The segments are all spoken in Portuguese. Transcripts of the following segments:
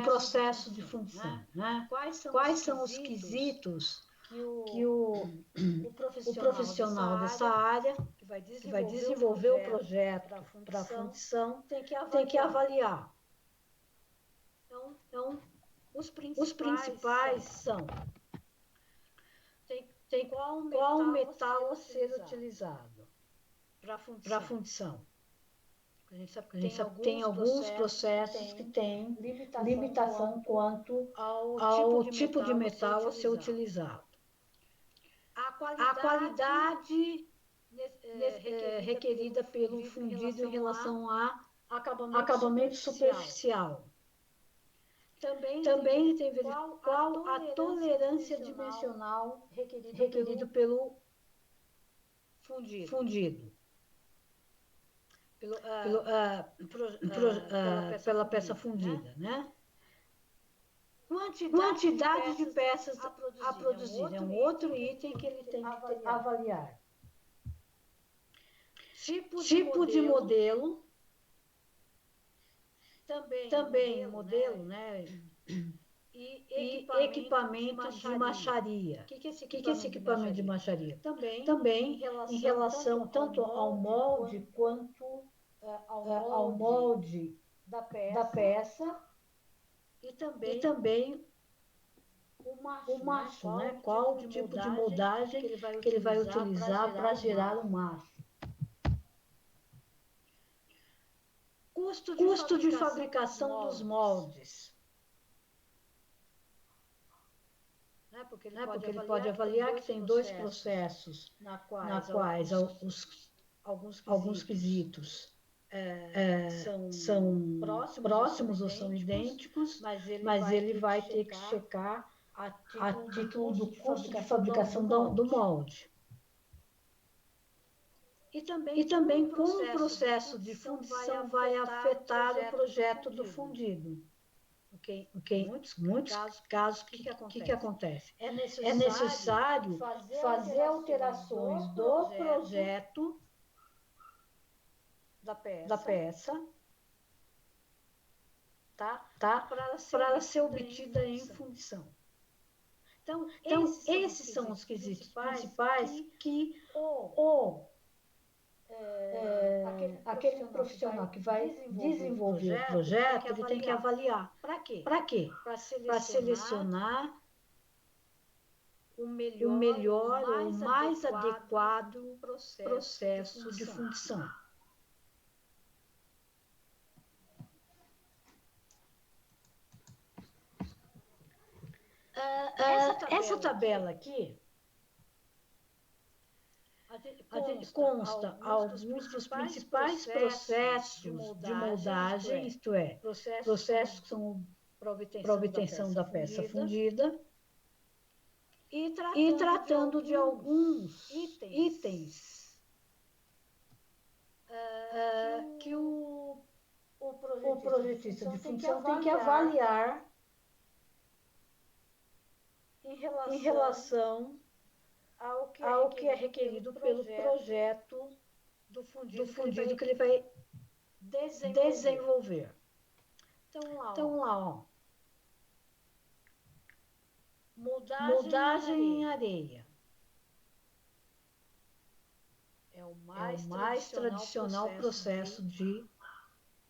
processo de função, né? Quais são os quesitos que o profissional dessa área, que vai desenvolver o projeto para a fundição, tem que avaliar. Então, os principais são qual metal a ser utilizado para a fundição. A gente sabe que tem alguns processos que têm limitação quanto ao tipo de metal a ser utilizado. A qualidade requerida pelo fundido em relação a acabamento superficial. Também tem qual a tolerância dimensional requerido pelo fundido. Pela peça fundida, né? Quantidade de peças a produzir é um outro item que ele tem que avaliar. Tipo de modelo, também modelo, né? E equipamento de macharia. O que é esse equipamento de macharia? Também em relação tanto ao molde quanto ao molde da peça e também o maço, né? Qual o tipo de moldagem que ele vai utilizar para gerar o maço. Custo de fabricação dos moldes. Porque ele pode avaliar que tem dois processos na quais alguns quesitos são próximos ou são idênticos, mas ele vai ter que checar a título do custo de fabricação do molde. E também como o processo de fundição vai afetar o projeto do fundido. Em muitos casos, o que acontece? É necessário fazer alterações do projeto da peça, para ela ser obtida em fundição. Então, esses são os quesitos principais que aquele profissional que vai desenvolver o projeto, ele tem que avaliar. Para quê? Para selecionar o melhor ou mais adequado processo de fundição. Essa tabela aqui consta alguns dos principais processos de moldagem, isto é, processos que são para obtenção da peça fundida, e tratando de alguns itens que o projetista de fundição tem que avaliar em relação ao que é requerido pelo projeto do fundido que ele vai desenvolver. Então, lá, ó. Moldagem em areia. É o mais tradicional processo de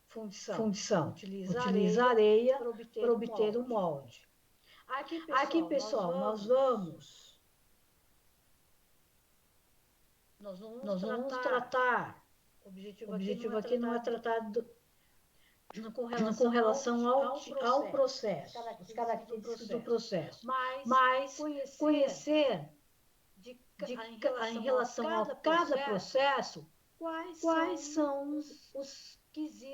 fundição. Utiliza areia para obter o molde. Aqui, pessoal, nós vamos tratar. O objetivo aqui não é tratar com relação ao processo, as características do processo, mas conhecer em relação a cada processo quais são os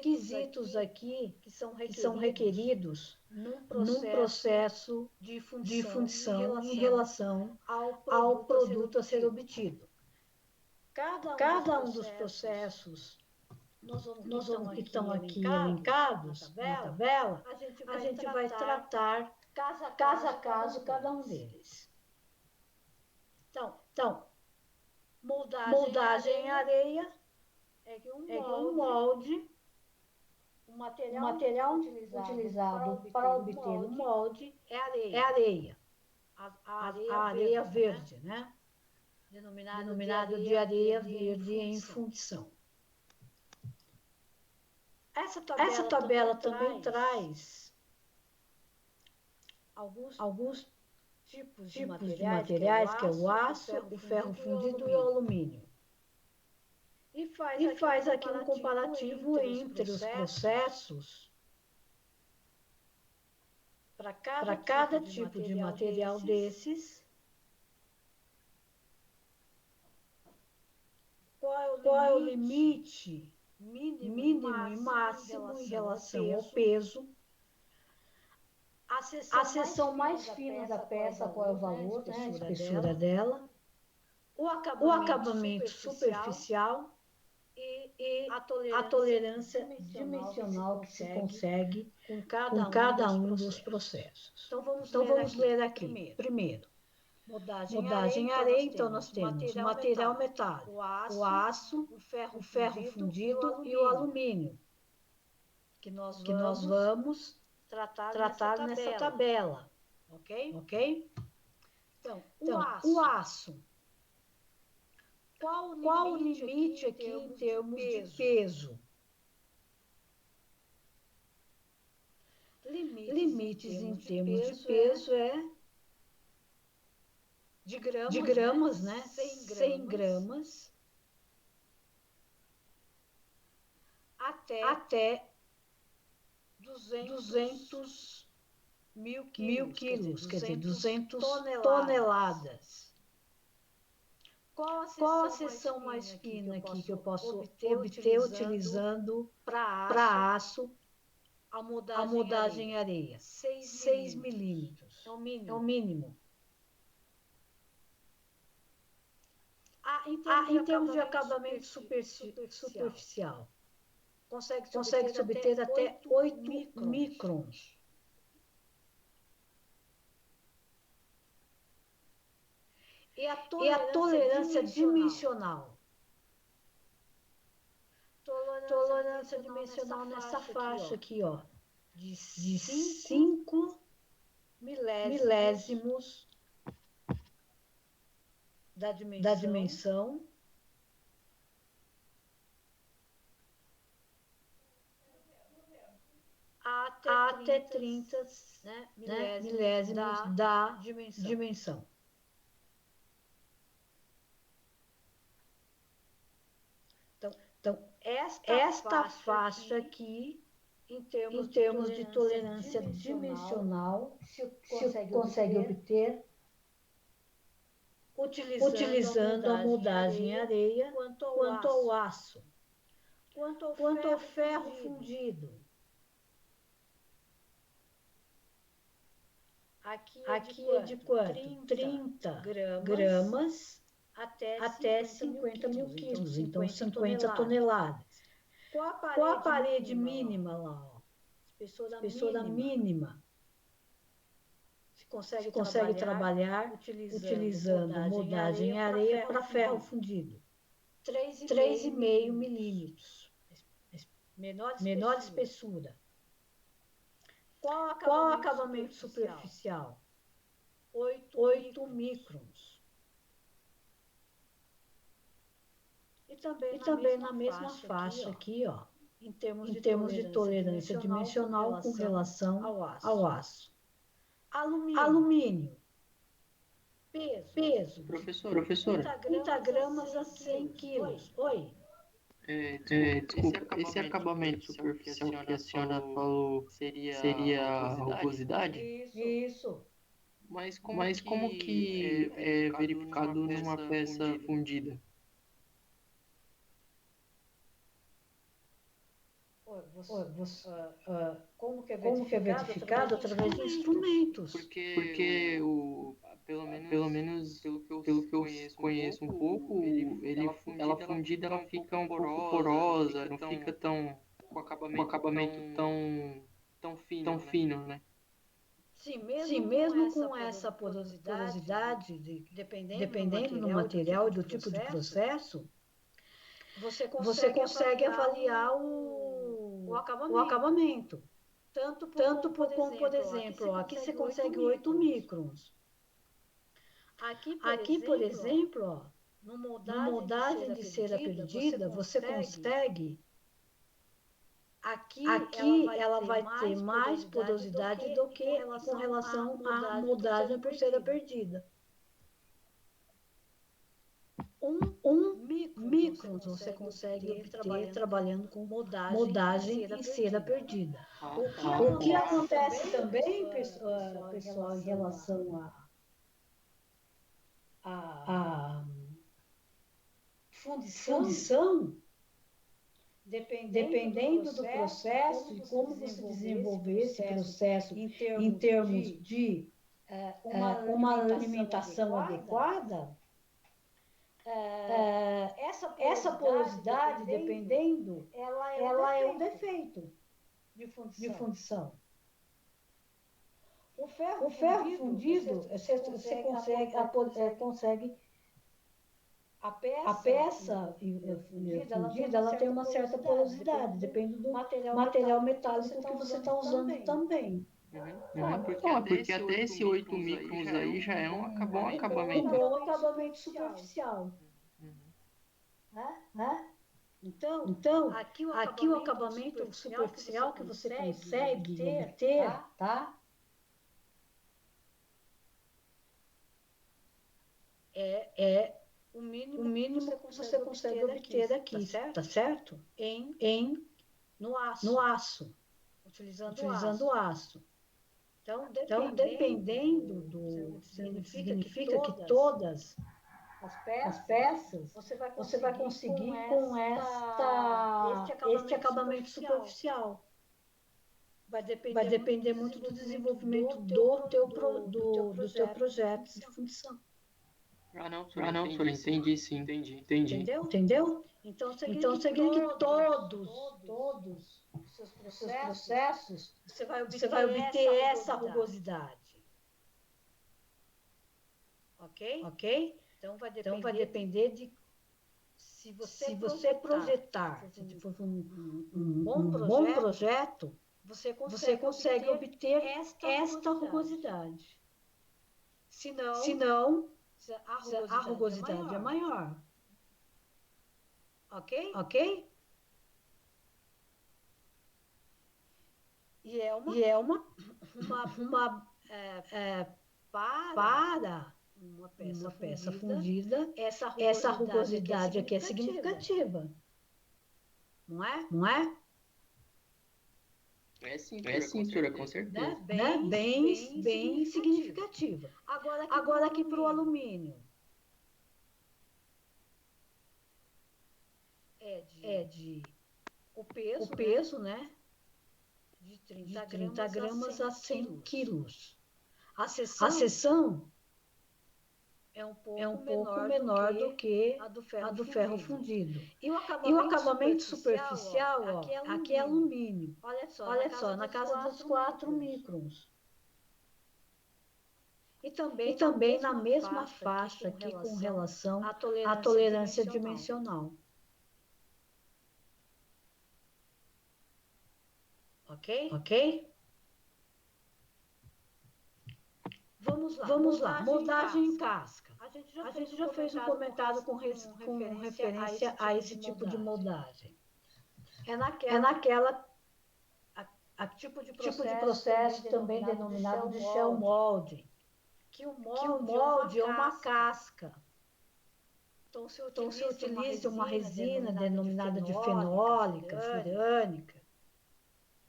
quesitos aqui que são requeridos num processo de fundição em relação ao produto a ser obtido. Cada um dos processos que estão aqui elencados na tabela, a gente vai tratar caso a caso cada um deles. Então, moldagem em areia é que um molde, O material utilizado para obter o molde é areia. A areia verde, né? Denominado de areia verde em fundição. Essa tabela também traz alguns tipos de materiais, que é o aço, o ferro fundido e o alumínio. E faz aqui um comparativo entre os processos para cada tipo de material desses. Qual é o limite mínimo e máximo em relação ao peso? A seção mais fina da peça, qual é o valor, né, a espessura dela? O acabamento superficial e a tolerância dimensional que se consegue com cada um dos processos. Então vamos ler aqui. Primeiro, moldagem em areia, então nós temos o material metálico, o aço, o ferro fundido e o alumínio, que nós vamos tratar nessa tabela, ok? Então, o aço. Qual o limite aqui em termos de peso? Limites em termos de peso é de gramas, né? 100 gramas até 200 mil quilos, quer dizer, 200 toneladas. Qual a seção mais fina aqui que eu posso obter utilizando para aço a moldagem em areia? 6 milímetros. É o mínimo. Em termos de acabamento superficial, consegue-se obter até 8 microns. E a tolerância dimensional? Tolerância dimensional nessa faixa aqui, ó, de 5 milésimos da dimensão até 30, né, milésimos da dimensão. Então, esta faixa aqui, em termos de tolerância dimensional, se consegue obter utilizando a moldagem em areia quanto ao aço. Quanto ao ferro fundido. Aqui é de quanto? 30 gramas até 50 mil quilos, então 50 toneladas. Qual a parede mínima lá? Ó? Espessura mínima. Se consegue trabalhar utilizando moldagem em areia para ferro fundido. 3,5 milímetros. Menor espessura. Qual o acabamento superficial? 8 microns. E também na mesma faixa aqui, ó, em termos de tolerância dimensional com relação ao aço. Alumínio. Peso. Professora, 30 gramas a 100 quilos. Oi. desculpa, esse acabamento superficial que a senhora falou seria a rugosidade? Isso. Mas como que é verificado numa peça fundida? Como que é verificado? Através de instrumentos. Porque pelo menos pelo que eu conheço um pouco, ela fundida ela fica um pouco porosa, não fica tão com acabamento tão fino, né? Sim, mesmo com essa porosidade, dependendo do material e do tipo de processo, você consegue avaliar o o acabamento. Tanto como, por exemplo, ó, aqui você consegue 8 microns. Aqui, por exemplo, ó, no moldagem de cera perdida, você consegue. Aqui ela vai ter mais porosidade do que com relação à moldagem por cera perdida. 1 micron você consegue obter trabalhando com moldagem em cera perdida. O que acontece também, pessoal, em relação à fundição, dependendo do processo e como você desenvolver esse processo em termos de uma alimentação adequada, essa porosidade, dependendo, ela é um defeito de fundição. O ferro fundido, você consegue a peça fundida, ela tem uma certa porosidade, depende do material metálico que você está usando também. Porque até esse 8 microns aí já é um bom acabamento. Um bom acabamento superficial. Né? Então, aqui o acabamento superficial que você consegue obter, tá? É o mínimo que você consegue obter aqui, tá certo? No aço, utilizando aço. Então, dependendo do... Significa que todas as peças, você vai conseguir com este acabamento superficial. Vai depender muito do desenvolvimento do teu projeto de fundição. Não, senhor, entendi, sim, entendi. Entendeu? Então, significa que todos os seus processos, você vai obter essa rugosidade. Ok? Então, vai depender de se você projetar, se for um bom projeto, você consegue obter esta rugosidade. Se não, a rugosidade é maior. Ok? E é uma para uma peça fundida, essa rugosidade aqui é significativa. Não é? É sim, senhora, com certeza. Bem significativa. Agora aqui para o alumínio. O peso, né? De 30 gramas a 100 quilos. A seção é um pouco menor do que a do ferro fundido. E o acabamento superficial, ó, aqui é alumínio. Olha só, na casa dos 4 microns. E também na mesma faixa aqui com relação à tolerância dimensional. Ok? Vamos lá. Moldagem em casca. A gente já fez um comentário com referência a esse tipo de moldagem. É naquela tipo de processo também denominado de shell molding, que o molde é uma casca. Então, se utiliza uma resina denominada de fenólica, furânica,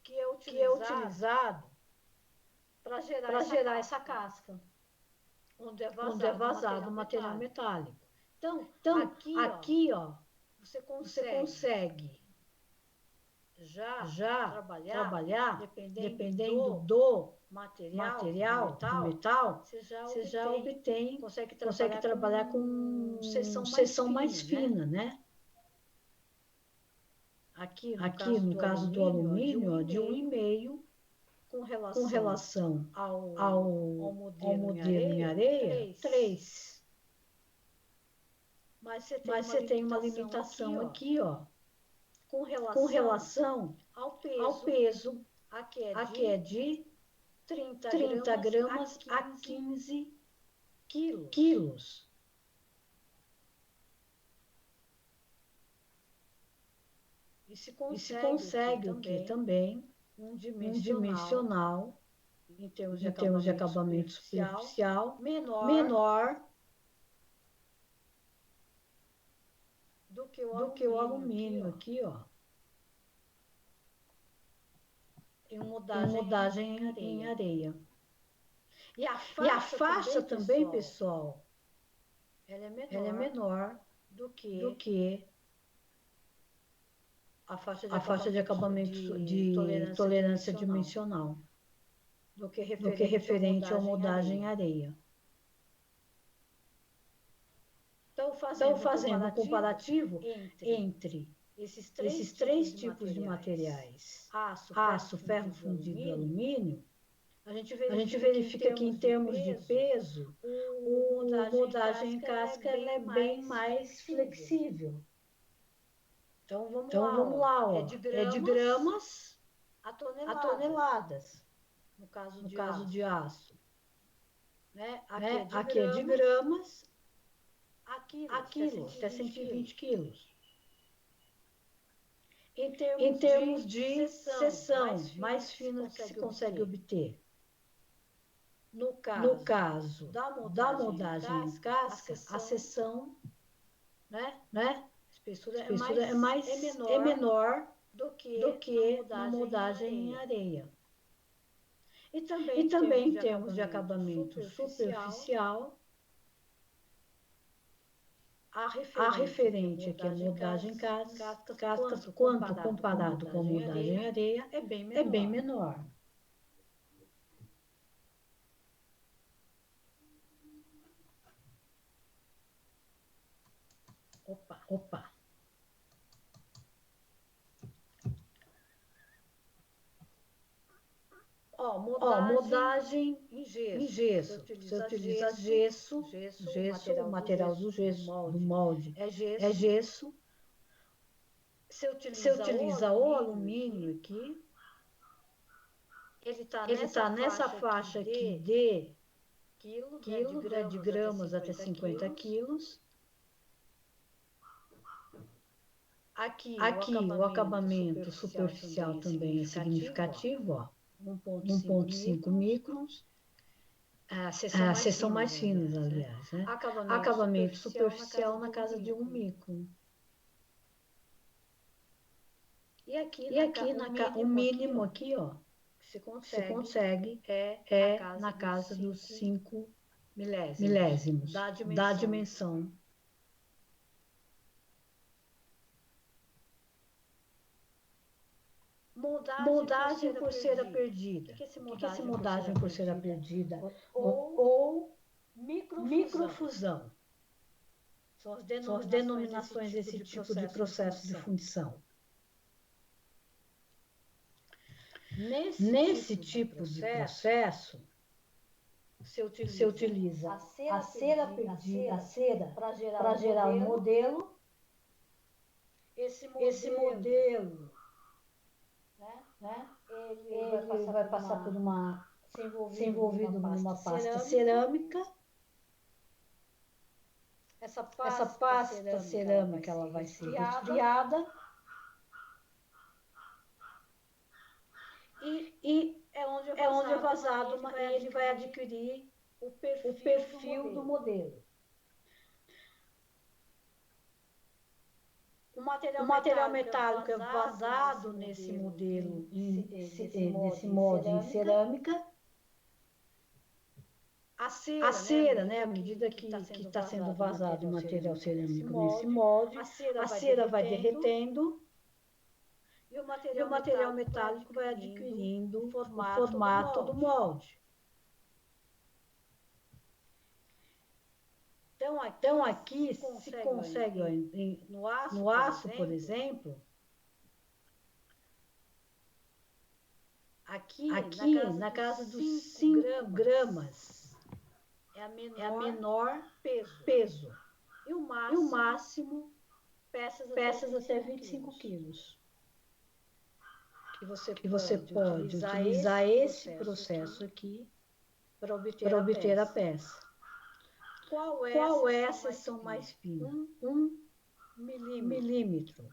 que é utilizado para gerar essa casca, onde é vazado o material metálico. Então aqui, ó, você consegue já trabalhar, dependendo do material, do metal, você já obtém, consegue trabalhar com seção mais fina, né? Aqui, no caso do alumínio, ó, de 1,5 com relação ao modelo em areia, 3. Mas você tem uma limitação aqui, ó, com relação ao peso, aqui é de 30 gramas a 15 quilos. E se consegue o que também um dimensional em termos de acabamento superficial menor do que o alumínio aqui, ó. Em modagem em areia. E a faixa também, pessoal, ela é menor do que a faixa de acabamento de tolerância dimensional, do que referente à modagem em areia. Então, fazendo um comparativo entre esses três tipos de materiais, aço, ferro fundido e alumínio, a gente verifica que em termos de peso, a moldagem em casca ela é bem mais flexível. Então vamos lá, ó. É de gramas a toneladas, no caso de aço. Né? Aqui é de gramas a quilos, até 120 quilos. Em termos de seção mais fina que se consegue obter. No caso da moldagem em casca, a seção, né? Espessura é menor do que na moldagem em areia. E também em termos de acabamento superficial, a referente aqui à moldagem em cascas, quanto comparado com a moldagem em areia, é bem menor. Opa. Modagem em gesso. Você utiliza gesso, o material do gesso, do molde é gesso. Você utiliza o alumínio aqui. Ele está nessa faixa aqui de quilo, né, de gramas até 50 quilos. Aqui o acabamento superficial também é significativo, ó, 1,5 microns. A seção mais finas, aliás. Né? Acabamento superficial na casa de 1 micron. E aqui o mínimo aqui, ó, que se consegue é na casa dos 5 milésimos da dimensão. Moldagem por cera perdida. O que é essa moldagem por cera perdida? Ou microfusão. São as denominações desse tipo de processo de fundição. Nesse tipo de processo, se utiliza a cera perdida, para gerar um modelo. Esse modelo, né? Ele vai passar por ser envolvido numa pasta cerâmica. Essa pasta cerâmica ela vai ser resfriada. E é onde é vazado, ele vai adquirir o perfil do modelo. O material metálico é vazado nesse modelo, nesse molde em cerâmica. A cera, né, à medida que está sendo vazado o material cerâmico nesse molde, a cera vai derretendo e o material metálico vai adquirindo o formato do molde. Então aqui se consegue, ó, no aço, por exemplo, aqui na casa dos 5 gramas é a menor peso. E o máximo peças até 25 quilos. que você pode utilizar esse processo aqui para obter a peça. Qual é a seção mais fina? 1 milímetro.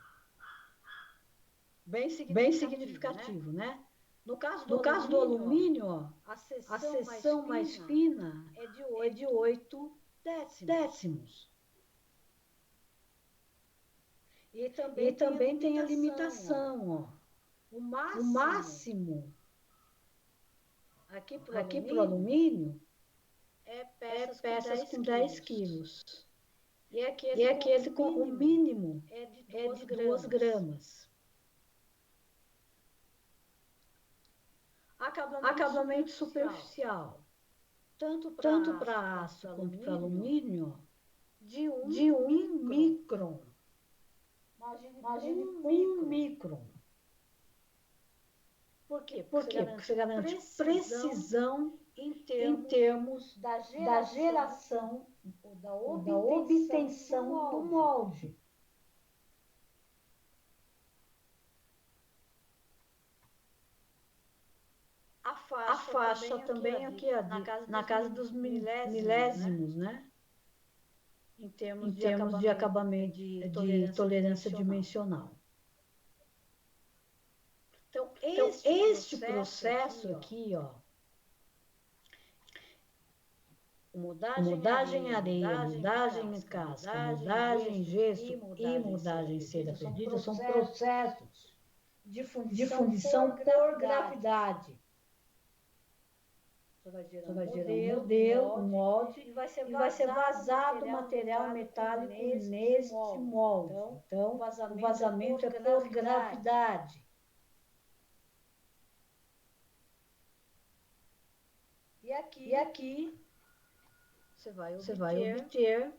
Bem significativo, né? No caso do alumínio, ó, a seção mais fina é de 8 décimos. E também tem a limitação, ó. O máximo aqui para o alumínio é peças com 10 quilos. E aquele com o mínimo é de 2 gramas. Acabamento superficial. Tanto para aço quanto para alumínio, de 1 micron. Imagine 1 micron. Por quê? Porque você garante precisão em termos da geração ou da obtenção do molde. A faixa também aqui, ó, na casa dos milésimos, né? Em termos de acabamento, de tolerância dimensional. Então, este processo aqui, ó, modagem areia, modagem casca, modagem gesso e modagem cera perdida são processos de fundição por gravidade. Você vai gerar um modelo, um molde, e vai ser vazado material metálico neste molde. Então, o vazamento é por gravidade. E aqui você vai obter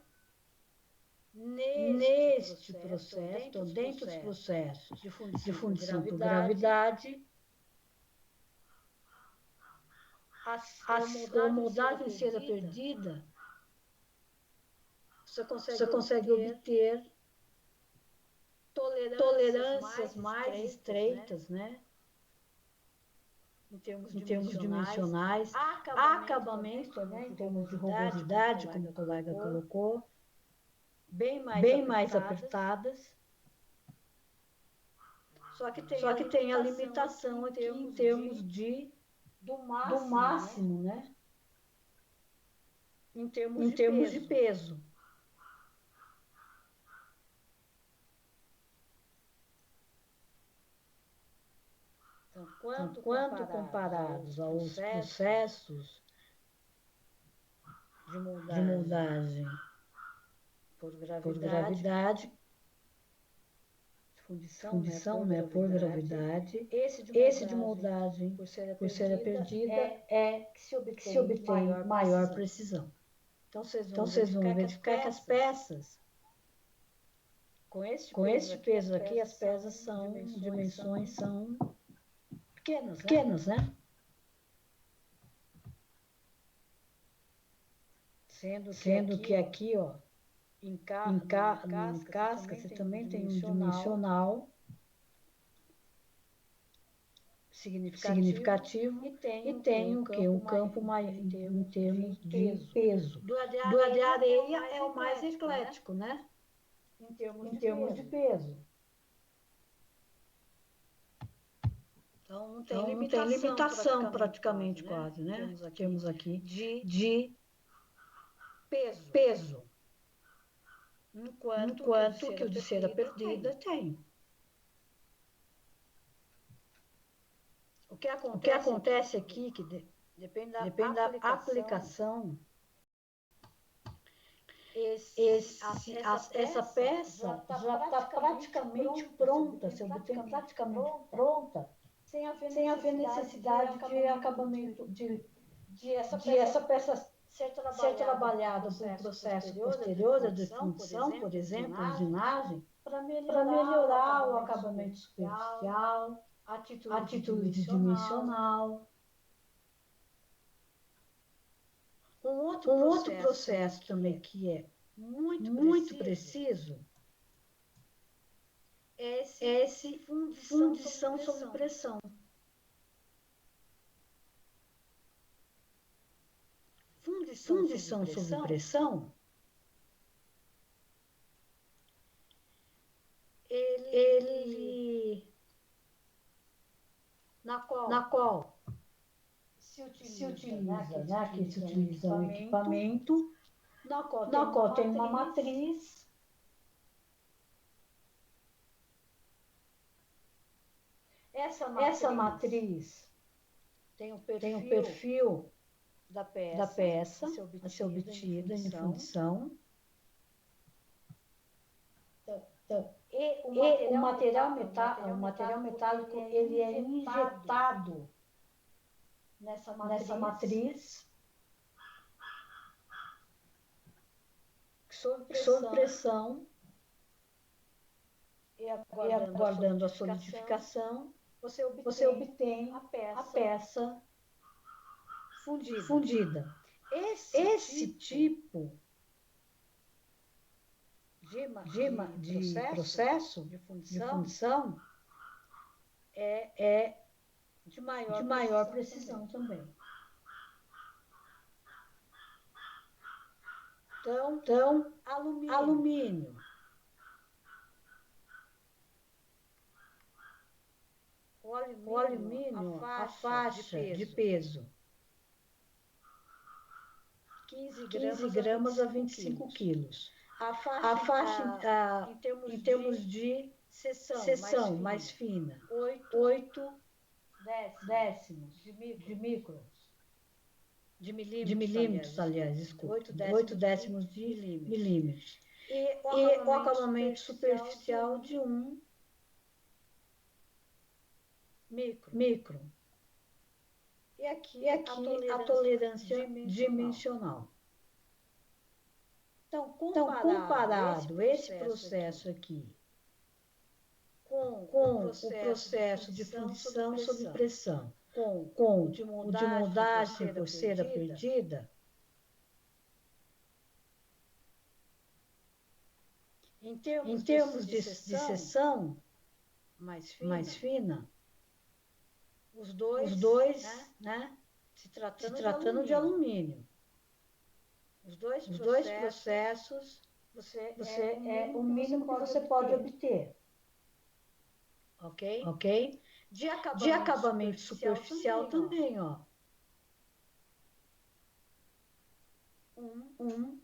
neste processo, então, dentro dos processos de fundição por gravidade, a moldagem cera perdida, você consegue obter tolerâncias mais estreitas, né? Em termos dimensionais, acabamento, né? Em termos de rugosidade, como o colega colocou, bem mais apertadas. Só que tem a limitação aqui em termos do máximo, né? Em termos de peso. Então, quando comparados aos processos de moldagem por gravidade, fundição, né, por gravidade, esse de moldagem por cera perdida é que se obtém maior precisão. Então, vocês vão verificar que as peças, com este peso aqui, as peças são, dimensões são pequenas, né? Sendo que aqui, ó, em casca, você também tem um dimensional significativo e tem o quê? Um campo maior em termos de peso. Do de areia é o mais eclético, né? Em termos de peso. Então, não tem limitação praticamente quase, né? Temos aqui de peso. Enquanto que o de cera perdida tem. O que acontece aqui, que depende da aplicação, essa peça já está praticamente pronta, se obtém praticamente pronta, sem haver necessidade de acabamento, de essa peça ser trabalhada por um processo posterior de fundição, por exemplo, usinagem, para melhorar o acabamento superficial, atitude dimensional. Um outro processo também que é muito preciso esse fundição sob pressão. Fundição sob pressão, ele na qual se utiliza, né? Aqui se utiliza um equipamento, na qual tem uma matriz. Essa matriz tem um perfil da peça a ser obtida em fundição. E o material metálico ele é injetado nessa matriz sob pressão e aguardando a solidificação, você obtém a peça fundida. Esse tipo de processo de fundição é de maior precisão também. Então, alumínio. O alumínio, a faixa de peso 15 gramas a 25 quilos. A faixa, em termos de seção mais fina, 8 décimos de microns. De milímetros, aliás, desculpa. 8 décimos de milímetros. E o acabamento superficial de 1 micron. E aqui a tolerância dimensional. Então, comparado esse processo aqui com o processo de fundição sob pressão, com o de moldagem por cera perdida, em termos de seção mais fina, os dois, né, se tratando de alumínio. Os dois processos, é o mínimo que você pode obter. Ok? De acabamento superficial também, ó. 1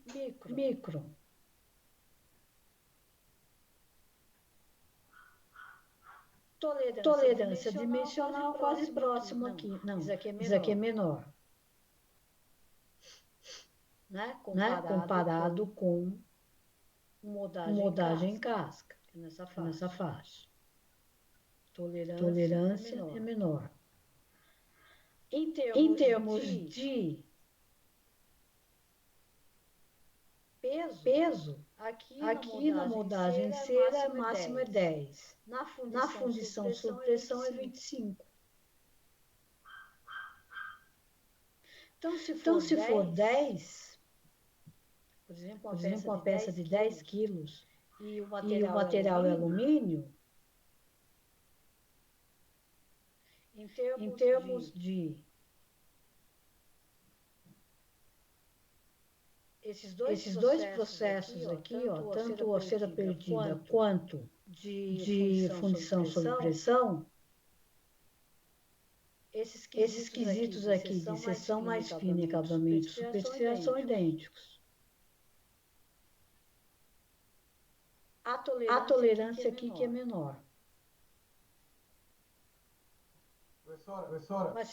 micron. Tolerância dimensional quase próximo aqui. Não, isso aqui é menor. Né? Comparado com moldagem em casca, nessa faixa. Tolerância é menor. Em termos de peso, aqui na moldagem em cera, máximo é 10. Na fundição sob pressão é 25. Então, se for 10, por exemplo, uma peça de 10 quilos e o material é alumínio, em termos de esses dois processos aqui, ó, tanto a cera perdida quanto de fundição sob pressão, esses quesitos aqui de seção mais fina e acabamento superficial são idênticos. A tolerância aqui que é menor. Professora. Mas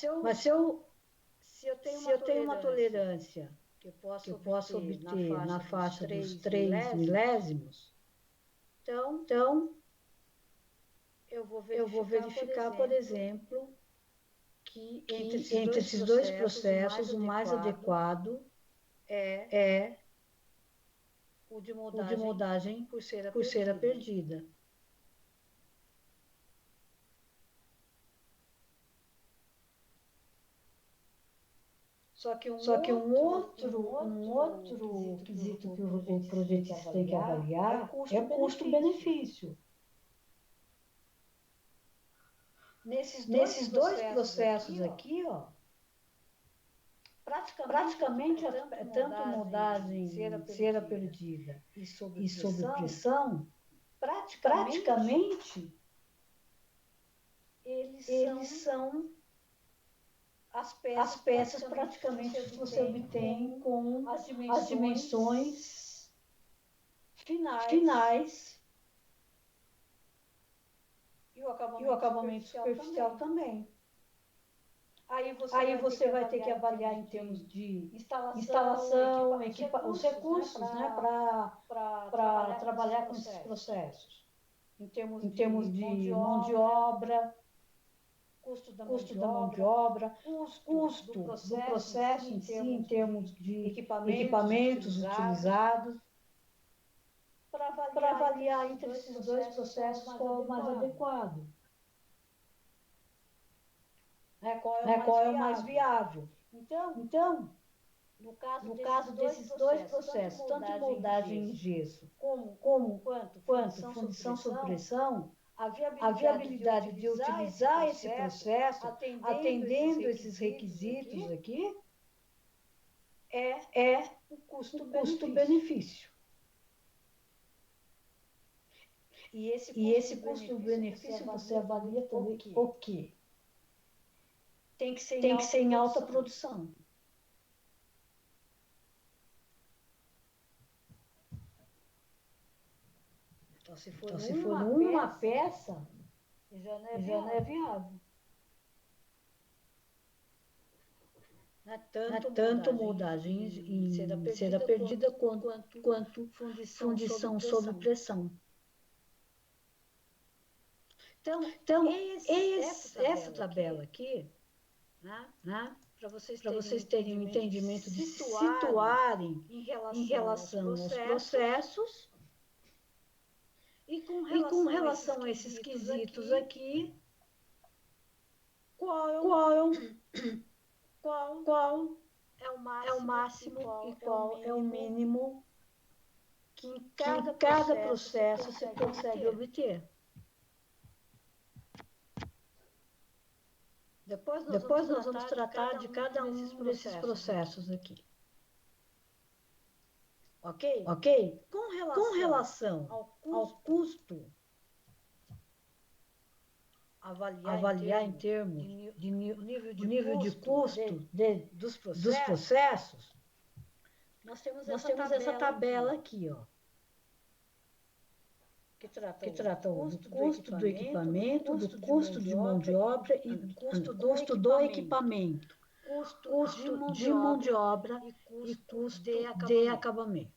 se eu tenho uma tolerância que eu posso obter na faixa dos 3 milésimos, então eu vou verificar, por exemplo, que entre esses dois processos, o mais adequado é o de moldagem por cera perdida. Só que um outro quesito que o projetista tem que avaliar é custo-benefício. Nesses dois processos aqui, ó, praticamente é tanto moldagem cera perdida e sob pressão, praticamente eles são as peças praticamente que você obtém com as dimensões finais e o acabamento superficial também. Aí você vai ter que avaliar em termos de instalação, os recursos, né, para trabalhar com esses processos. Em termos de mão de obra, custo da mão de obra, custo do processo em si, em termos de equipamentos utilizados, para avaliar entre esses dois processos qual é o mais adequado. Qual é o mais viável. Então, no caso desses dois processos, tanto moldagem em gesso quanto fundição sob pressão, a viabilidade de utilizar esse processo, atendendo esses requisitos aqui, é o custo-benefício. E esse custo-benefício você avalia também o quê? Tem que ser em alta produção. Então, se for numa peça, já não é viável. Não é tanto moldagem em cera perdida quanto fundição sob pressão. Então essa tabela aqui, né, para vocês terem um entendimento de se situarem em relação aos processos e com relação a esses quesitos aqui, qual é o máximo e qual é o mínimo que em cada processo se consegue obter. Depois nós vamos tratar de cada um desses processos aqui. Ok? Com relação ao custo, avaliar em termos de nível de custo dos processos, nós temos essa tabela aqui, ó, que trata do custo do equipamento, do custo de mão de obra e do custo do equipamento, custo de mão de obra e custo de acabamento.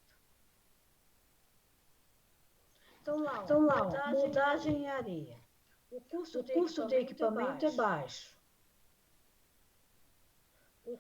Então lá, moldagem em areia. O custo de equipamento é baixo. O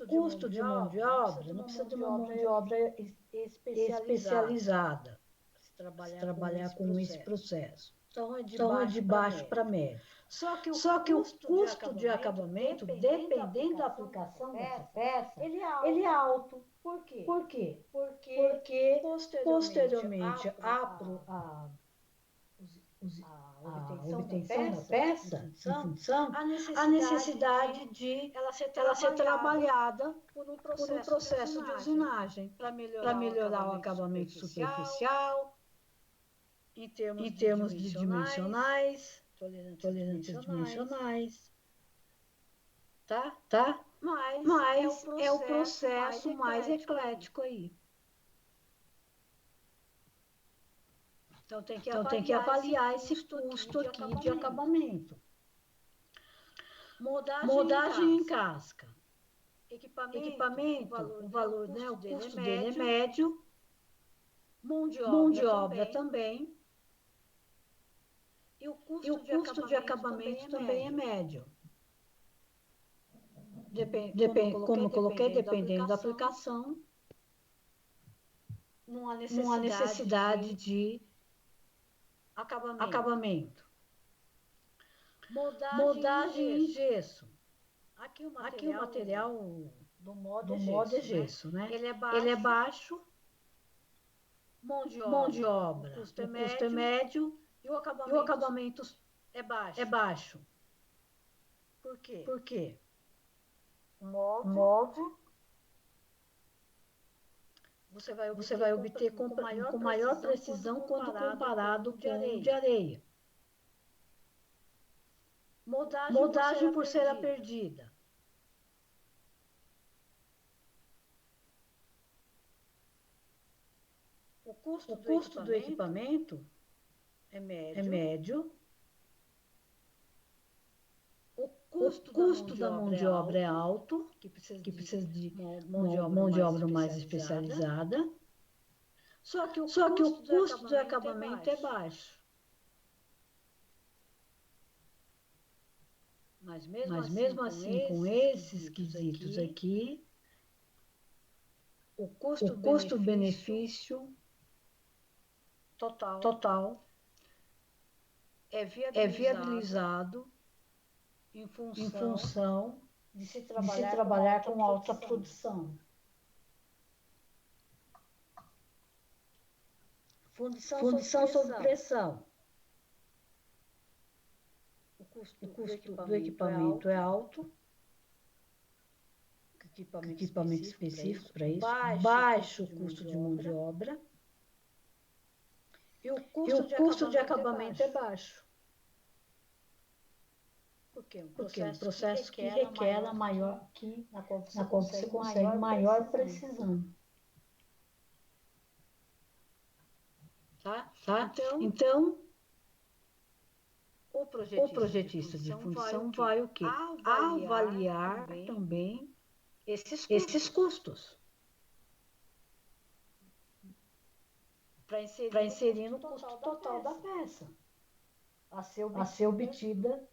custo de mão de obra não precisa de uma mão de obra especializada se trabalhar com esse processo. Então é de baixo para médio. Só que o custo de acabamento, dependendo da aplicação dessa peça, ele é alto. Por quê? Porque posteriormente a obtenção da peça, em função, a necessidade de ela ser trabalhada por um processo de usinagem para melhorar o acabamento superficial, em termos de dimensionais, tolerantes dimensionais, tá? Mas é o processo mais eclético aí. Então tem que avaliar esse custo aqui de acabamento. Moldagem em casca. Equipamento, o valor, né, o custo dele é médio. Mão de obra também. E o custo de acabamento também é médio. Como eu coloquei, dependendo da aplicação, não há necessidade de acabamento. Moldagem em gesso. Aqui o material do modo é gesso, né? Ele é baixo. Mão de obra. O custo é médio e o acabamento é baixo. Por quê? Por quê? O O molde, molde você vai obter com maior precisão quando comparado com o de areia. Moldagem por cera perdida. O custo do equipamento é é médio. O O custo da mão de obra é alto, que precisa de mão de obra mais especializada. Só que o custo do acabamento é baixo. Mas Mas mesmo assim, com esses quesitos aqui, o custo-benefício total é é viabilizado em em função função de se de se trabalhar trabalhar com com alta produção. Fundição sob pressão. O O custo do equipamento é alto. Equipamento específico para isso. Baixo custo de mão de obra. E o E o custo de acabamento é baixo. Porque Um processo que requer a maior, na qual você consegue maior precisão. Tá? Então, o o projetista de fundição vai o quê? Avaliar também esses custos. Para inserir no custo total da peça. A ser obtida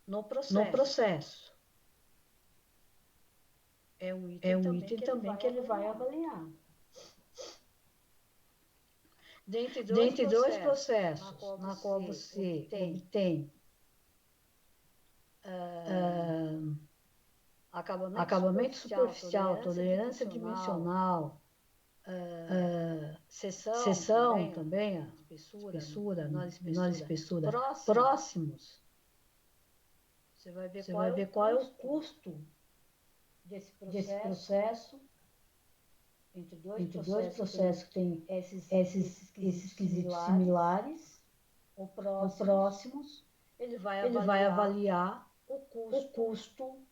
no no processo. É um item também que ele vai avaliar. Dentre dois processos na qual você obtém acabamento superficial, tolerância dimensional, seção também, espessura, menor espessura, próximos. Você vai ver qual é o custo desse processo entre dois processos que têm esses quesitos similares ou próximos. Ele vai avaliar o custo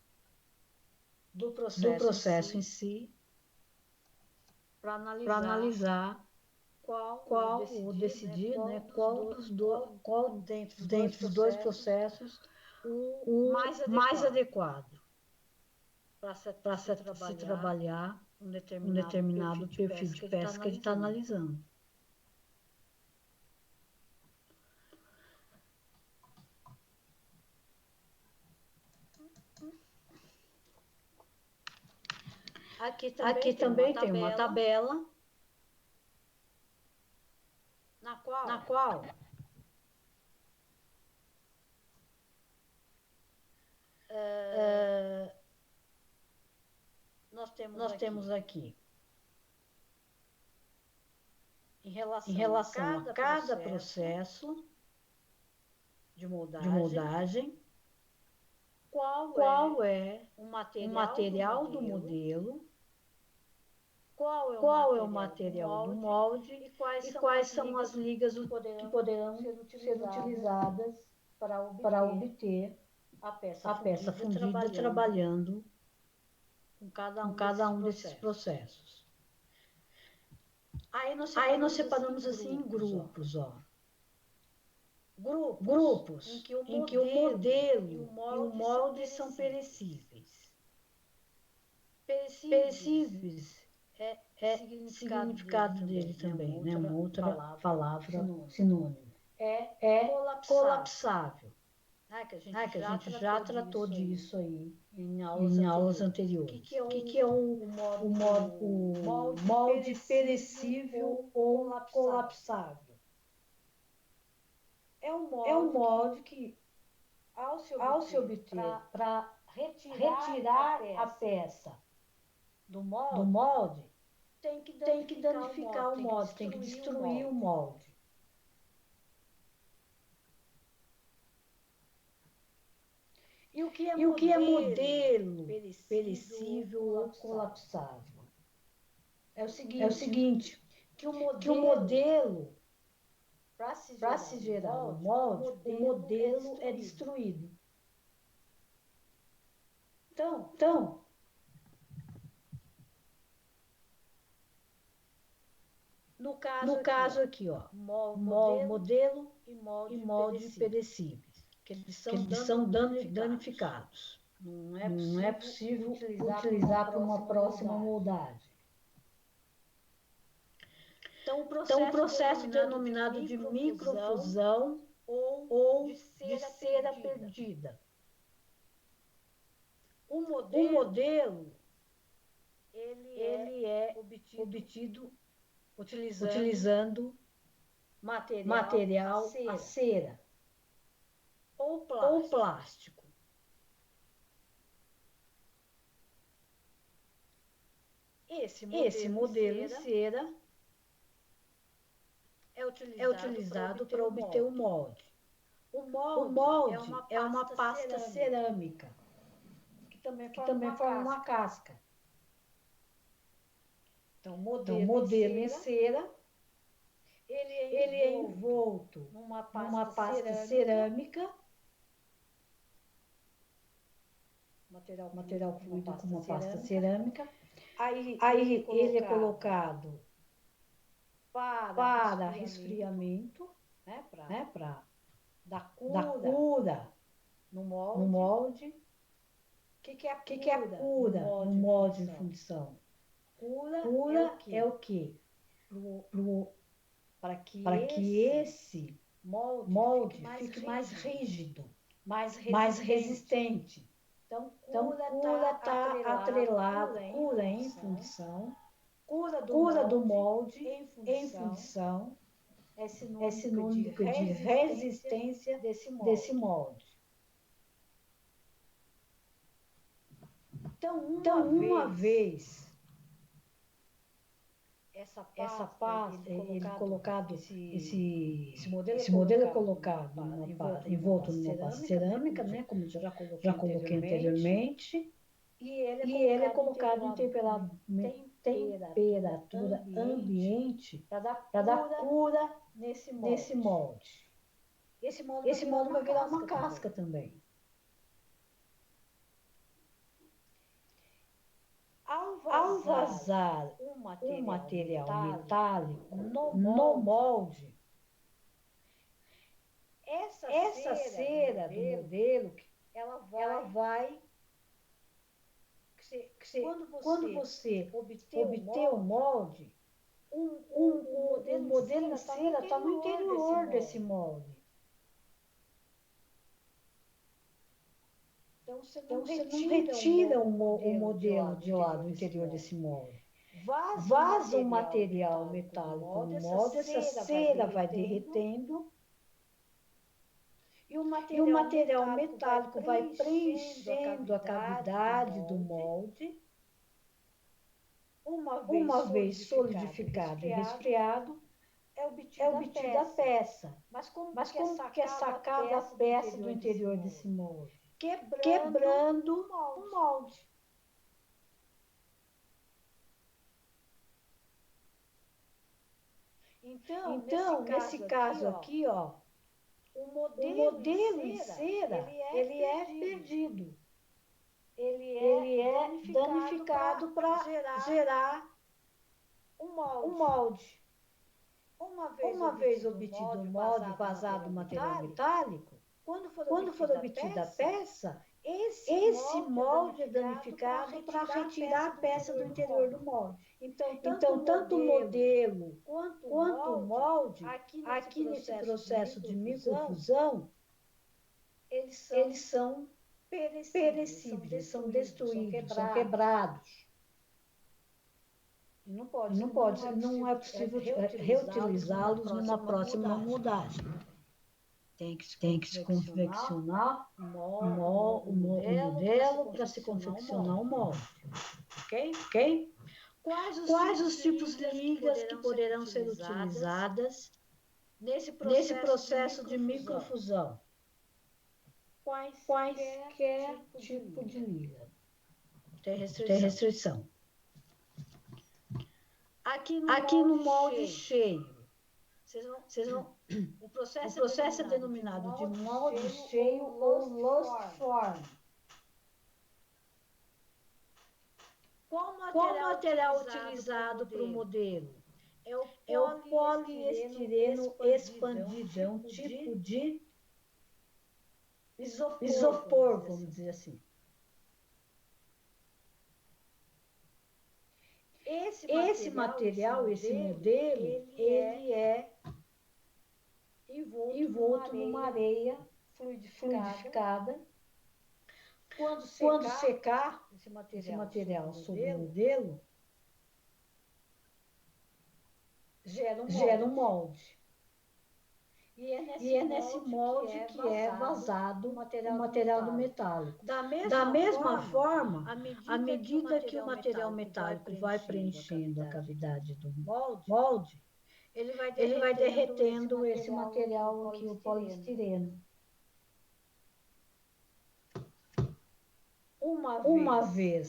do processo em si para analisar qual o decidir, né, qual dentro dos dois processos o mais adequado para se trabalhar um determinado perfil de peça que ele está analisando. Aqui também tem uma tabela na qual nós temos aqui em relação a cada processo de moldagem, qual é o material do modelo, qual é o material do molde e quais são as ligas que poderão ser utilizadas para obter a peça fundida trabalhando com cada um desses processos. Aí nós separamos assim em grupos, ó. Grupos em que o modelo e o molde são perecíveis. Perecíveis é significado dele também, né? Uma outra palavra sinônimo. É colapsável. Que a gente já tratou disso aí em aulas anteriores. O que é o molde perecível ou colapsável? É um molde que ao se obter para retirar a peça do molde, tem que danificar o molde, tem que destruir o molde. E o que é modelo perecível ou colapsável? É o seguinte, que o que o modelo, para se gerar um molde, o modelo é destruído. Então, no caso aqui, ó, modelo e molde perecíveis, que eles são danificados. Não é possível utilizar para uma próxima moldagem. Então, o processo denominado de microfusão ou de cera perdida. O O modelo ele é obtido utilizando material a cera ou ou plástico. Esse modelo em cera é utilizado para obter o molde. O O molde molde é uma pasta cerâmica, que também que também forma uma casca. Então, o modelo em cera, ele é envolto numa pasta cerâmica, material fluido com uma pasta cerâmica. Aí ele é colocado para resfriamento, né, para dar da cura no molde. molde. O que é a cura no molde de fundição? Cura é o quê? Para que esse molde fique mais rígido, mais resistente. Então, cura está atrelado, cura em fundição, cura do molde em fundição, é é sinônimo de resistência desse molde. Então, uma vez essa pasta, ele colocado, esse modelo é colocado envolto numa pasta cerâmica, né, como já coloquei anteriormente, e ele é colocado em temperatura ambiente para dar cura nesse molde. Esse molde vai virar uma casca também. Ao vazar um material metálico no molde, essa cera do modelo, ela vai quando você obter o molde, o modelo em cera está no interior desse molde. Então, você não retira o modelo de lá do interior desse molde. Vaza um material metálico no molde, essa cera vai derretendo e o material metálico vai preenchendo a cavidade do molde. Uma vez solidificado e resfriado, é obtida a peça. Mas como que é sacada a peça do interior desse molde? Quebrando o molde. Então, nesse caso aqui, ó, o modelo em cera, ele é perdido. Ele é danificado para gerar um molde. Uma vez obtido o molde, vazado o material metálico, quando for obtida a peça, esse molde é danificado para retirar a peça do interior do molde. Então, tanto o modelo quanto o molde, aqui nesse processo de microfusão, eles são perecíveis, são destruídos, são quebrados. Não é possível reutilizá-los numa próxima moldagem. Tem que se confeccionar o modelo para se confeccionar o molde. Ok? Quais os tipos de ligas que poderão ser utilizadas nesse processo de microfusão? quaisquer tipo de liga. Tem restrição. Aqui no molde cheio, vocês vão o processo é denominado de molde cheio ou lost form. Qual material utilizado para o modelo? É o poliestireno expandido, é um tipo de isopor, vamos dizer assim. Esse material, esse modelo, ele é envolto numa areia fluidificada. Quando secar esse material sobre o modelo, gera um molde. E é nesse molde que é vazado o material do metálico. Da mesma forma, à medida que o material metálico vai preenchendo a cavidade do molde, ele vai derretendo esse material aqui, o poliestireno. Uma vez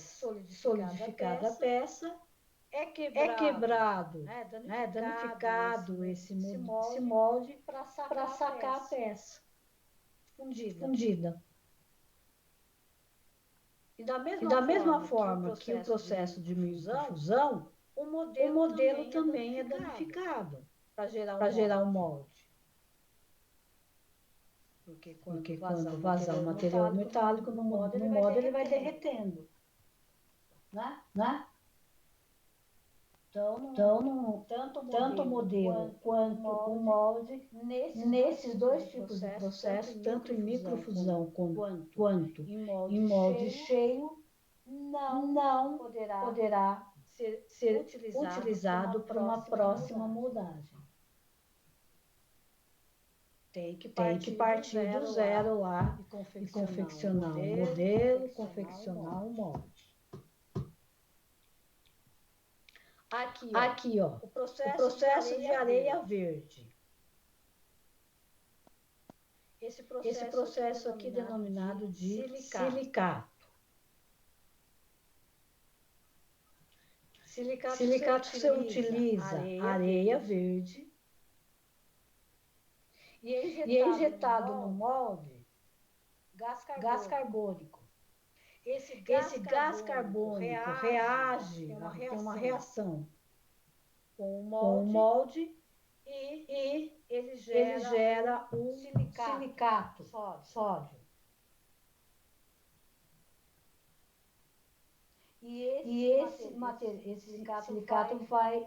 solidificada a peça, é quebrado, danificado esse molde para sacar a peça fundida. E da mesma forma que o processo de microfusão, o modelo também é danificado para gerar um molde. Porque quando vazar o material metálico no molde, ele vai derretendo. Né? Então, tanto o modelo quanto o molde, nesses dois tipos de processo, tanto em microfusão quanto em molde cheio, não poderá ser utilizado para uma próxima moldagem. Tem que partir do zero lá e confeccionar o modelo, confeccionar o molde. Aqui, ó, o processo de areia verde. Esse processo aqui denominado de silicato. Silicato você utiliza areia verde e é injetado no molde gás carbônico. Esse gás carbônico reage, tem uma reação com o molde e ele gera um silicato sódio. E esse silicato vai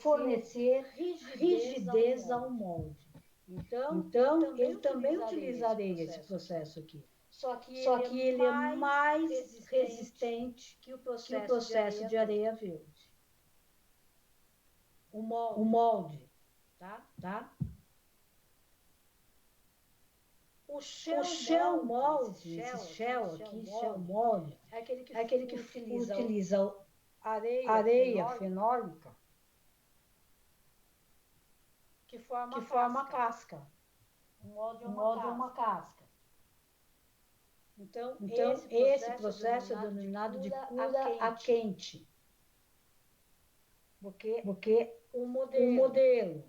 fornecer rigidez ao molde. Então ele também utilizaria esse processo aqui. Só que ele é mais resistente que o processo de areia verde. O molde, tá? O shell molde, esse shell molde, é aquele que utiliza areia fenólica que forma a casca. O molde é uma casca. Então esse processo é denominado de cura a quente. Porque o modelo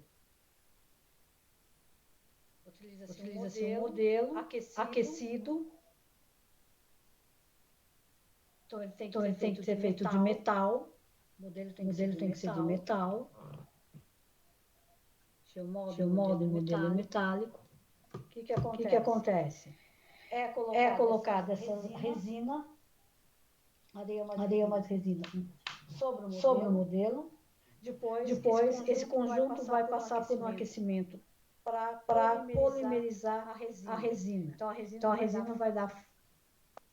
utiliza-se um modelo aquecido. Então ele tem que ser feito de metal. O modelo tem que ser de metal. Se o modelo é metálico, o que acontece? É colocada essa resina, areia mais resina, sobre o modelo. Depois esse conjunto vai passar por um aquecimento para polimerizar a resina. Então a resina vai dar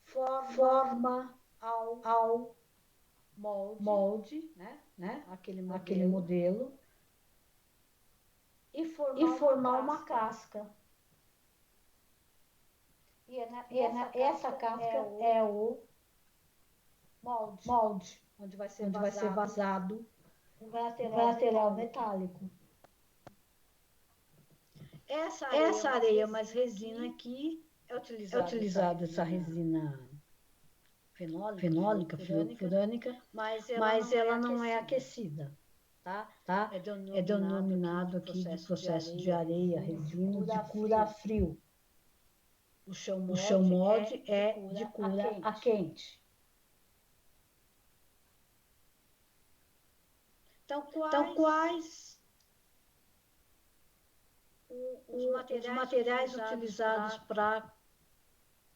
forma ao molde, né? Aquele modelo. E formar uma casca. E essa casca é o molde, onde vai ser vazado o material metálico. Essa areia mais resina aqui é utilizado essa resina fenólica, furânica, mas ela não é aquecida, tá? É denominado aqui de processo de areia, resina, de cura a frio. O chão molde é de cura a quente. Então, quais os materiais utilizados para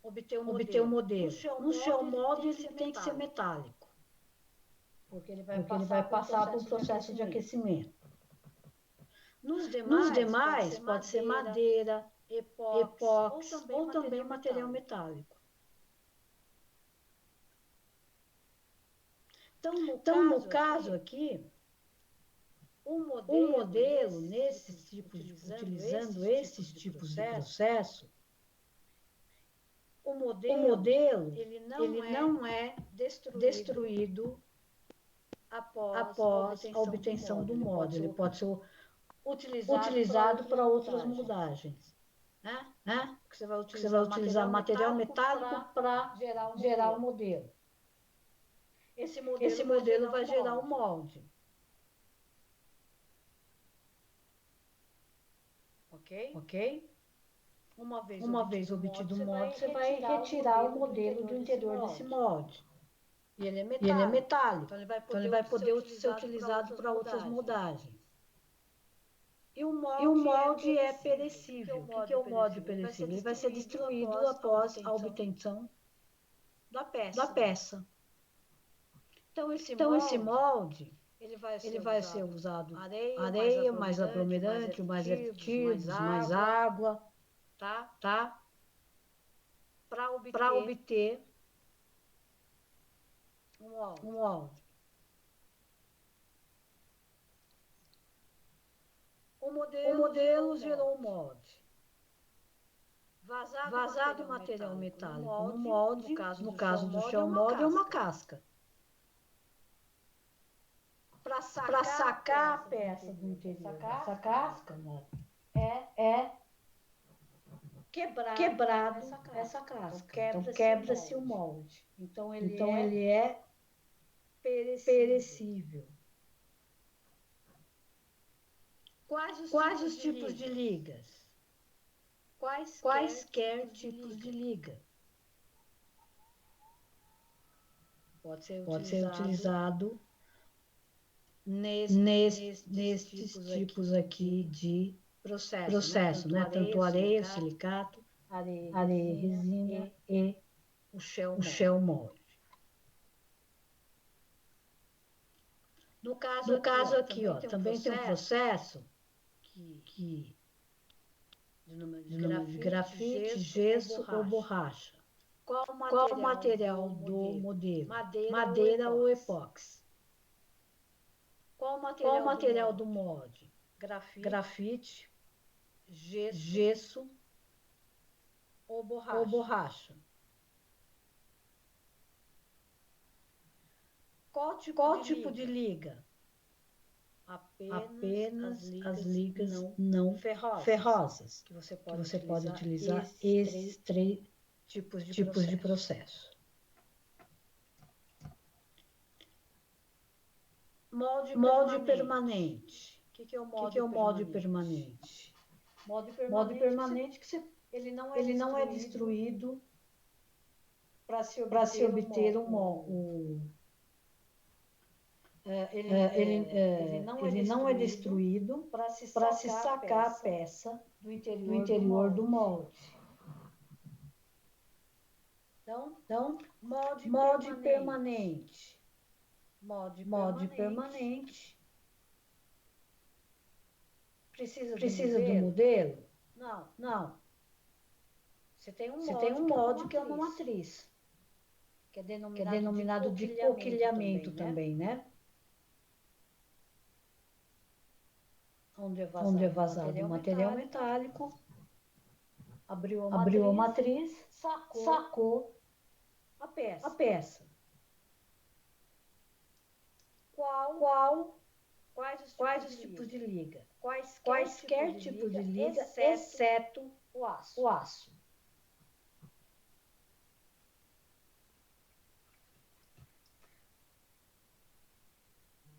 obter o modelo? No chão molde, ele tem que ser metálico, porque ele vai passar por um processo de aquecimento. Nos demais, pode ser madeira, epóxi ou também material metálico. Então, no caso aqui, o modelo utilizando esses tipos de processo, o modelo ele não é destruído após a obtenção do molde. Ele pode ser utilizado para outras moldagens. Né? Você vai utilizar material metálico para gerar o modelo. Esse modelo vai gerar o molde. Ok? Uma vez obtido o molde, você vai retirar o modelo do interior desse molde. E ele é metálico. Então, ele vai poder ser utilizado para outras moldagens. E o molde é perecível. O que é o molde perecível? Ele vai ser destruído após a obtenção da peça. Então, esse molde ele vai ser usado areia, mais aglomerante, mais aditivos, mais água, tá? Para obter um molde. O modelo gerou o molde. Vazado material metálico no molde, no caso do chão molde, é uma casca. Para sacar a peça do interior dessa casca, né, é quebrado essa casca. Então, quebra-se o molde. Então, ele é perecível. Quais os tipos de ligas? Quaisquer tipos de liga. Pode ser utilizado nestes tipos aqui de processo, né? Tanto areia, silicato, areia, resina e o shell molde. No caso aqui, também tem um processo que de grafite, gesso ou borracha. Qual o material do modelo? Madeira ou epóxi? Qual o material do molde? Grafite, gesso ou borracha? Qual tipo de liga? Apenas as ligas não ferrosas, que você pode utilizar esses três tipos de processo. Molde permanente. O que é o molde permanente? Molde permanente ele não é destruído para se obter um molde. Ele não é destruído para se sacar a peça do interior do molde. Então, molde permanente. Molde permanente. Precisa do modelo? Não. Você tem um molde que é uma matriz, que é denominado de coquilhamento também, né? Onde é vazado o material metálico, abriu a matriz, sacou a peça. Quais os tipos de liga? Quaisquer tipo de liga, exceto o aço.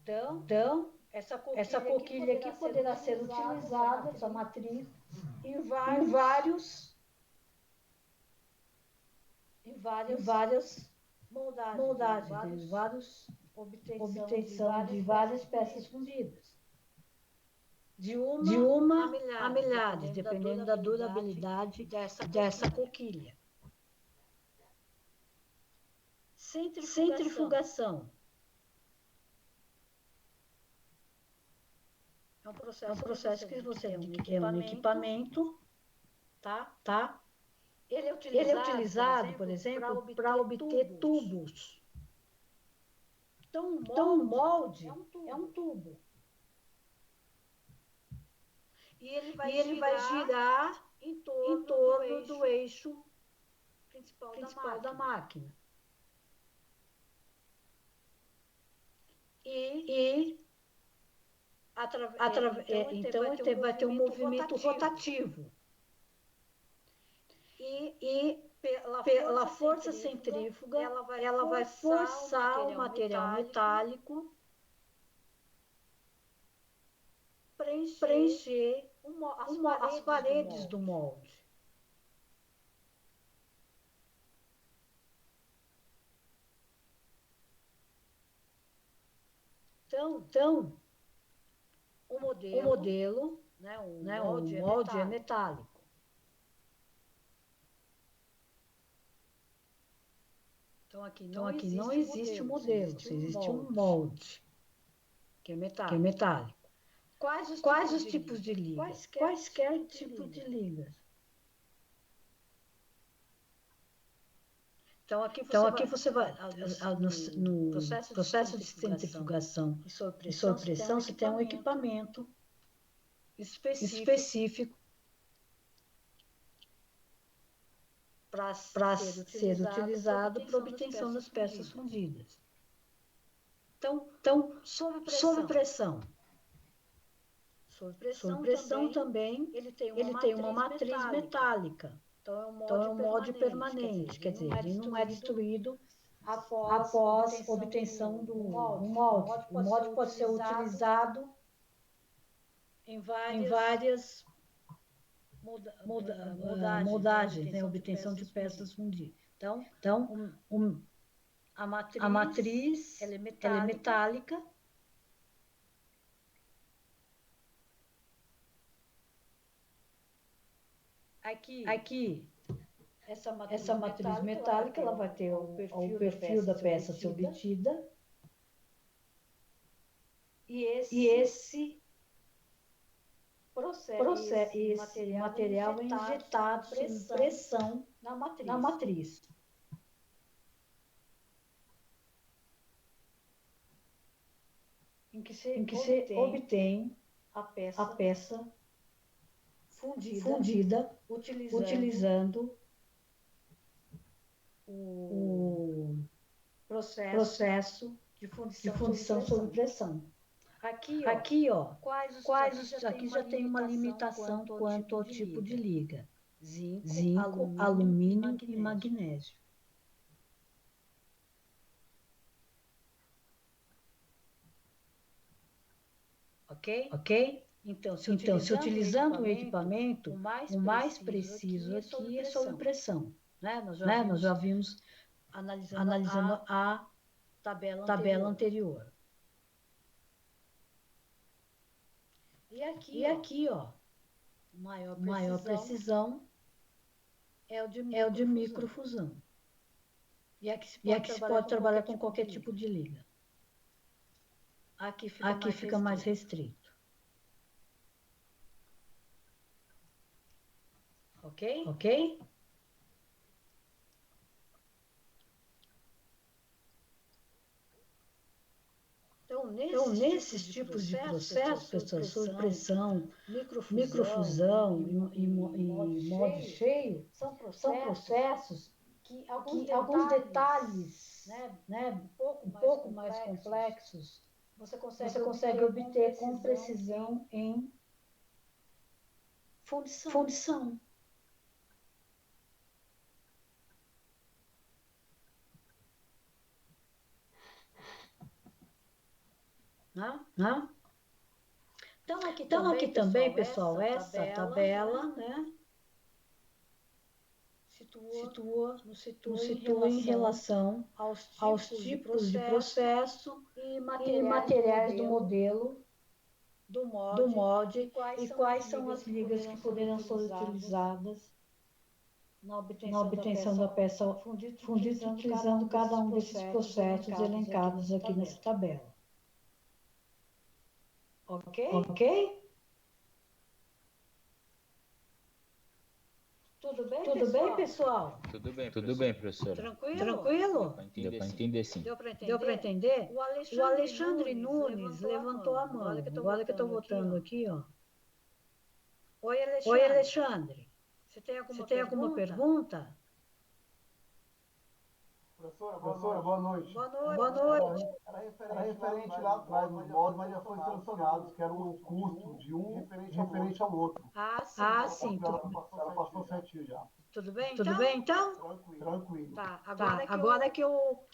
Então, essa coquilha aqui poderá ser utilizada, essa matriz, em várias moldagens, várias obtenção de várias peças fundidas. De uma a milhares, dependendo da durabilidade dessa coquilha. Centrifugação. É um processo que você tem que ter um equipamento, tá? Ele é utilizado, por exemplo, para obter tubos. Então, um molde é um tubo. E ele vai girar em torno do eixo principal da máquina. Então, ele vai ter um movimento rotativo. E pela força centrífuga, ela vai forçar o material metálico preencher as paredes do molde. Então o modelo, o molde é metálico. Então, aqui não existe modelo, existe um molde, que é metálico. Quais os tipos de liga? Quaisquer tipo de ligas. Então, aqui você vai no processo de centrifugação e sob pressão, você tem um equipamento específico para ser utilizado para obtenção das peças fundidas. Então, sob pressão. Sob pressão também, ele tem uma matriz metálica. Então, é um molde permanente, quer dizer, ele não é destruído após obtenção do molde. O molde pode ser utilizado em várias moldagens, obtenção de peças fundidas. Então, a matriz ela é metálica. Aqui, essa matriz metálica ela vai ter o perfil da peça a ser obtida. E esse material é injetado sob pressão na matriz. Em que se obtém a peça fundida utilizando o processo de fundição sob pressão. Aqui, ó, aqui já tem uma limitação quanto ao tipo de liga: zinco, alumínio e magnésio. Ok? Então, se utilizando o equipamento, o mais preciso aqui é sob pressão. Nós já vimos analisando a tabela anterior. E aqui, ó, maior precisão é o de microfusão. E aqui se pode trabalhar com qualquer tipo de liga. Aqui fica mais restrito. Ok? Então, nesses tipos de processo, pessoal, sob pressão, microfusão e molde cheio, são processos que alguns detalhes, um pouco mais complexos, você consegue obter com precisão em fundição. Né? Então, aqui também, pessoal, essa tabela, né? Nos situa em relação aos tipos de processo e materiais do modelo, do molde e quais são as ligas que poderão ser utilizadas na obtenção da peça fundida utilizando cada um desses processos elencados aqui nessa tabela. Ok? Tudo bem, pessoal? Tudo bem, professora. Tranquilo? Deu para entender, sim. Deu para entender? O Alexandre Nunes levantou a mão. Agora que eu estou votando aqui, ó. Oi, Alexandre. Você tem alguma pergunta? Professora, boa noite. Boa noite. Era referente lá atrás, nos modos, mas já foi solucionado, que era o custo de um referente ao outro. Sim. Ela passou certinho já. Tudo bem, então? Tranquilo. Tá, agora que eu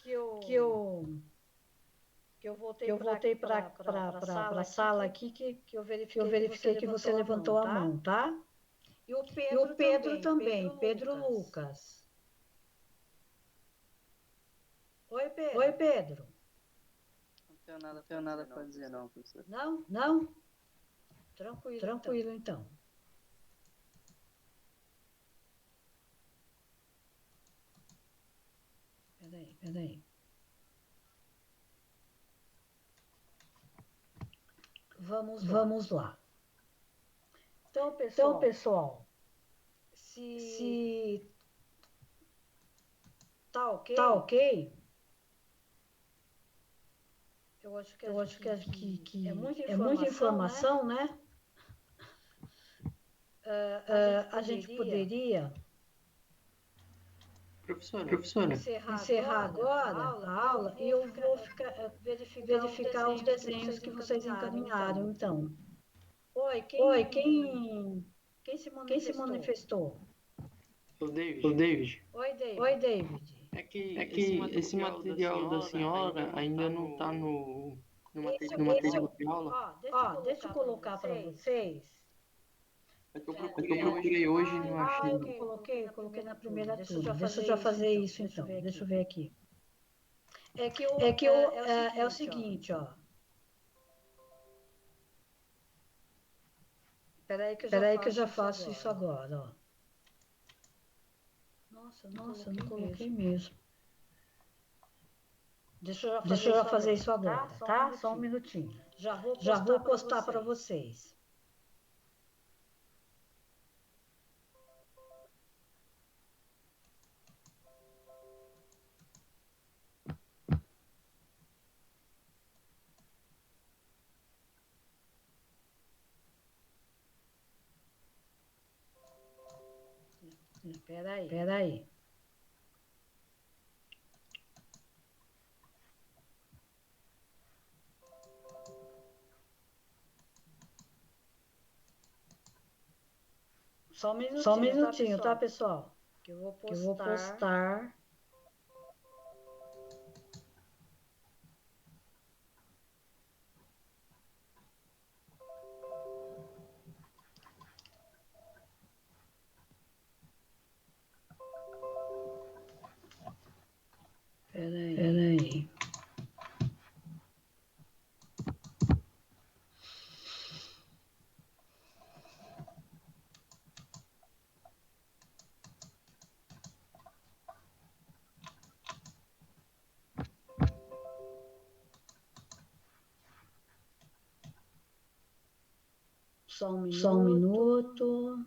voltei para a sala aqui, que eu verifiquei que você levantou a mão, tá? E o Pedro também, Pedro Lucas. Oi, Pedro. Não tenho nada para dizer, não, professor. Não? Tranquilo, então. Peraí. Vamos lá. Então, pessoal, se tá ok, eu acho que é muita informação, né? A gente poderia Professora, encerrar agora a aula e eu vou verificar os desenhos que vocês encaminharam, então. Oi, quem se manifestou? o David. Oi, David. É que esse material da senhora ainda não está no material de aula. Deixa eu colocar para vocês. É que eu procurei hoje e não achei. Eu coloquei na primeira turma. Deixa eu já fazer isso, então. Deixa eu ver aqui. É o seguinte, ó. Peraí que eu já faço isso agora, ó. Nossa, eu não coloquei mesmo. Deixa eu já fazer isso agora, tá? Só um minutinho. Já vou postar para vocês. Peraí. Só um minutinho, tá, pessoal? Que eu vou postar. Peraí. Só um minuto.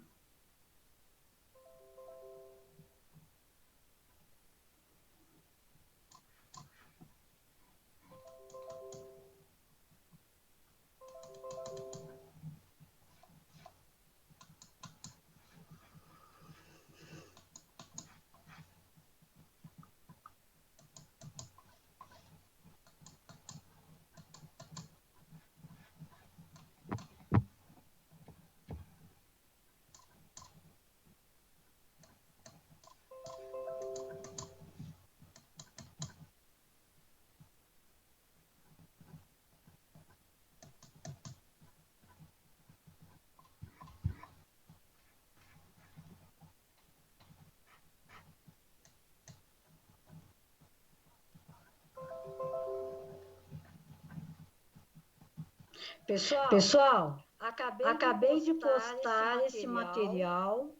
Pessoal, acabei de postar esse material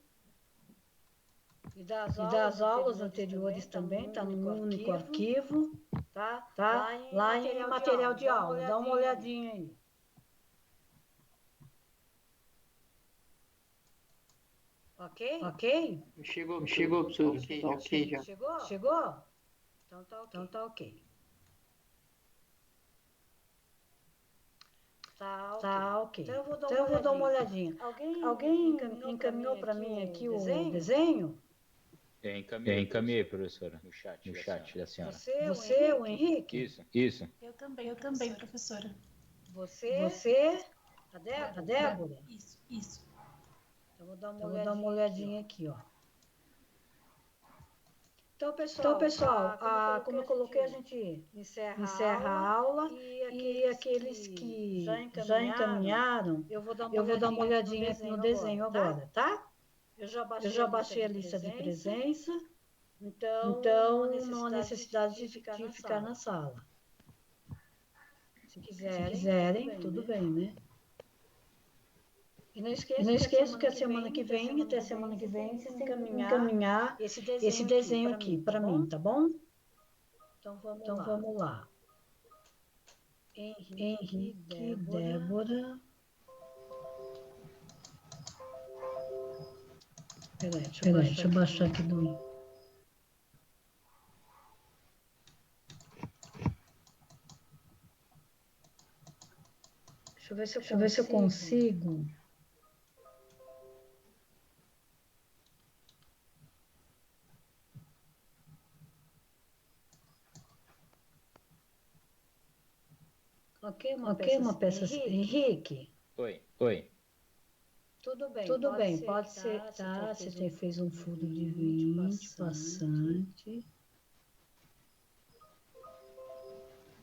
e das aulas anteriores também, tá num único arquivo, tá? Lá em material de aula. Dá uma olhadinha aí. Ok? Chegou, professor. Tá ok já. Chegou? Então tá ok. Tá ok. Então eu vou dar uma olhadinha. Alguém encaminhou para mim aqui o desenho? Eu encaminhei, professora, no chat da senhora. Você, o Henrique? Isso. Eu também, professora. Você, a Débora? Isso. Então vou dar uma olhadinha aqui, ó. Então, pessoal, como eu coloquei, a gente encerra a aula e aqueles que já encaminharam, eu vou dar uma olhadinha aqui no desenho agora, tá? Eu já baixei a lista de presença, então não há necessidade de ficar na sala. Se quiserem, tudo bem, né? E não esqueço que a semana que vem, até semana que vem, vocês têm que encaminhar esse desenho aqui para mim, tá bom? Então vamos lá. Henrique, Débora. Peraí, deixa eu baixar aqui do. Deixa eu ver se eu consigo. Ok, uma peça assim. Henrique? Oi. Tudo bem, pode ser, tá? Você fez um furo de 20, passante.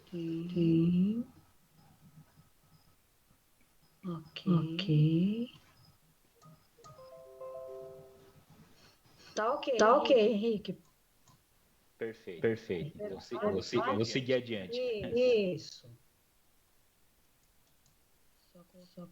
Sim. Ok. Tá ok, Henrique. Perfeito. Então, vou seguir adiante. Isso. Só